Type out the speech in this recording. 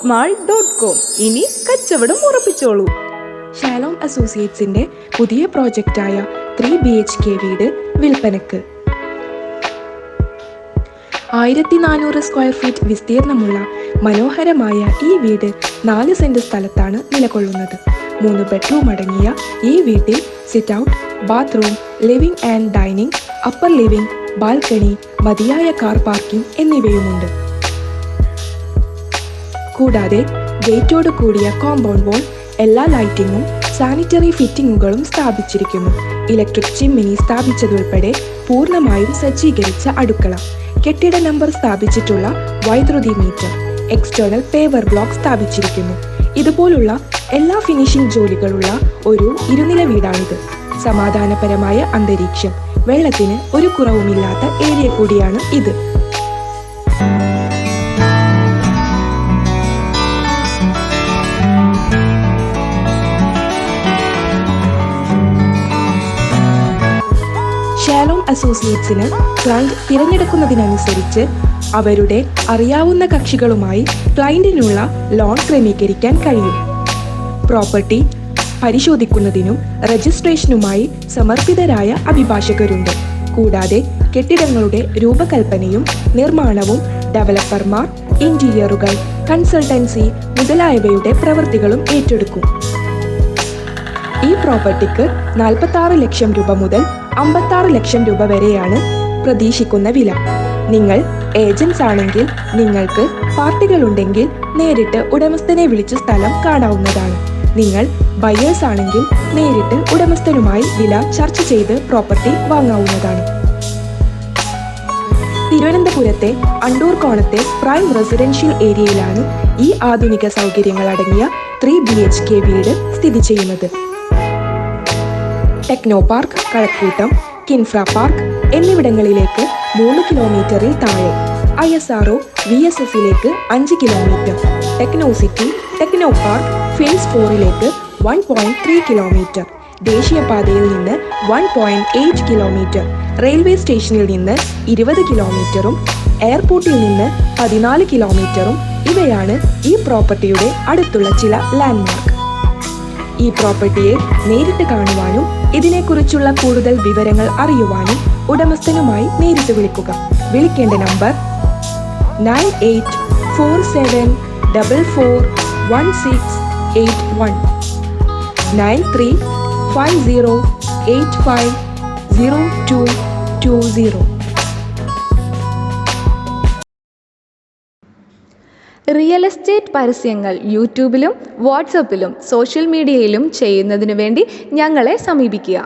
shopmall.com. ഇനി കച്ചവടം ഉറപ്പിച്ചോളൂ. Shalom അസോസിയേറ്റ്സിന്റെ പുതിയ പ്രോജക്റ്റായ 3 BHK വീട് വിൽപ്പനക്ക്. 1400 സ്ക്വയർ ഫീറ്റ് വിസ്തീർണമുള്ള മനോഹരമായ ഈ വീട് 4 സെന്റ് സ്ഥലത്താണ് നിലകൊള്ളുന്നത്. 3 ബെഡ്റൂം അടങ്ങിയ ഈ വീട്ടിൽ sit out, bathroom, living and dining, upper living, balcony, മതിയായ കാർ പാർക്കിംഗ് എന്നിവയുമുണ്ട്. കൂടാതെ ഗേറ്റോട് കൂടിയ കോമ്പൗണ്ട് വാൾ, എല്ലാ ലൈറ്റിങ്ങും സാനിറ്ററി ഫിറ്റിങ്ങുകളും സ്ഥാപിച്ചിരിക്കുന്നു. ഇലക്ട്രിക് ചിമ്മിനി സ്ഥാപിച്ചതുൾപ്പെടെ പൂർണ്ണമായും സജ്ജീകരിച്ച അടുക്കള, കെട്ടിട നമ്പർ സ്ഥാപിച്ചിട്ടുള്ള വൈദ്യുതി മീറ്റർ, എക്സ്റ്റേണൽ പേവർ ബ്ലോക്ക് സ്ഥാപിച്ചിരിക്കുന്നു. ഇതുപോലുള്ള എല്ലാ ഫിനിഷിംഗ് ജോലികളുള്ള ഒരു ഇരുനില വീടാണിത്. സമാധാനപരമായ അന്തരീക്ഷം, വെള്ളത്തിന് ഒരു കുറവുമില്ലാത്ത ഏരിയ കൂടിയാണ് ഇത്. ഷാലോം അസോസിയേറ്റ്സിന് ക്ലയന്റ് തിരഞ്ഞെടുക്കുന്നതിനനുസരിച്ച് അവരുടെ അറിയാവുന്ന കക്ഷികളുമായി ക്ലയന്റിനുള്ള ലോൺ ക്രമീകരിക്കാൻ കഴിയും. പ്രോപ്പർട്ടി പരിശോധിക്കുന്നതിനും രജിസ്ട്രേഷനുമായി സമർപ്പിതരായ അഭിഭാഷകരുണ്ട്. കൂടാതെ കെട്ടിടങ്ങളുടെ രൂപകൽപ്പനയും നിർമ്മാണവും ഡെവലപ്പർമാർ, ഇന്റീരിയറുകൾ, കൺസൾട്ടൻസി മുതലായവയുടെ പ്രവൃത്തികളും ഏറ്റെടുക്കും. ഈ പ്രോപ്പർട്ടിക്ക് 46 ലക്ഷം രൂപ മുതൽ 56 ലക്ഷം രൂപ വരെയാണ് പ്രതീക്ഷിക്കുന്ന വില. നിങ്ങൾ ഏജൻസ് ആണെങ്കിൽ നിങ്ങൾക്ക് പാർട്ടികളുണ്ടെങ്കിൽ നേരിട്ട് ഉടമസ്ഥനെ വിളിച്ച് സ്ഥലം കാണാവുന്നതാണ്. നിങ്ങൾ ബയേഴ്സ് ആണെങ്കിൽ നേരിട്ട് ഉടമസ്ഥനുമായി വില ചർച്ച ചെയ്ത് പ്രോപ്പർട്ടി വാങ്ങാവുന്നതാണ്. തിരുവനന്തപുരത്തെ അണ്ടൂർ കോണത്തെ പ്രൈം റെസിഡൻഷ്യൽ ഏരിയയിലാണ് ഈ ആധുനിക സൗകര്യങ്ങൾ അടങ്ങിയ 3 BHK വീട് സ്ഥിതി ചെയ്യുന്നത്. Techno park, Kazhakkoottam, Kinfra park എന്നിവിടങ്ങളിലേക്ക് 3 കിലോമീറ്ററിൽ താഴെ, ISRO VSSലേക്ക് 5 kilometre, techno city, techno park phase 4ലേക്ക് 1.3 കിലോമീറ്റർ, ദേശീയപാതയിൽ നിന്ന് 1.8 കിലോമീറ്റർ, റെയിൽവേ സ്റ്റേഷനിൽ നിന്ന് 20 കിലോമീറ്ററും എയർപോർട്ടിൽ നിന്ന് 14 കിലോമീറ്ററും ഇവയാണ് ഈ പ്രോപ്പർട്ടിയുടെ അടുത്തുള്ള ചില ലാൻഡ്മാർക്ക്. ഈ പ്രോപ്പർട്ടിയെ നേരിട്ട് കാണുവാനും ഇതിനെക്കുറിച്ചുള്ള കൂടുതൽ വിവരങ്ങൾ അറിയുവാനും ഉടമസ്ഥനുമായി നേരിട്ട് വിളിക്കുക. വിളിക്കേണ്ട നമ്പർ 9847441681 9350850220. റിയൽ എസ്റ്റേറ്റ് പരസ്യങ്ങൾ യൂട്യൂബിലും വാട്സപ്പിലും സോഷ്യൽ മീഡിയയിലും ചെയ്യുന്നതിനു വേണ്ടി ഞങ്ങളെ സമീപിക്കുക.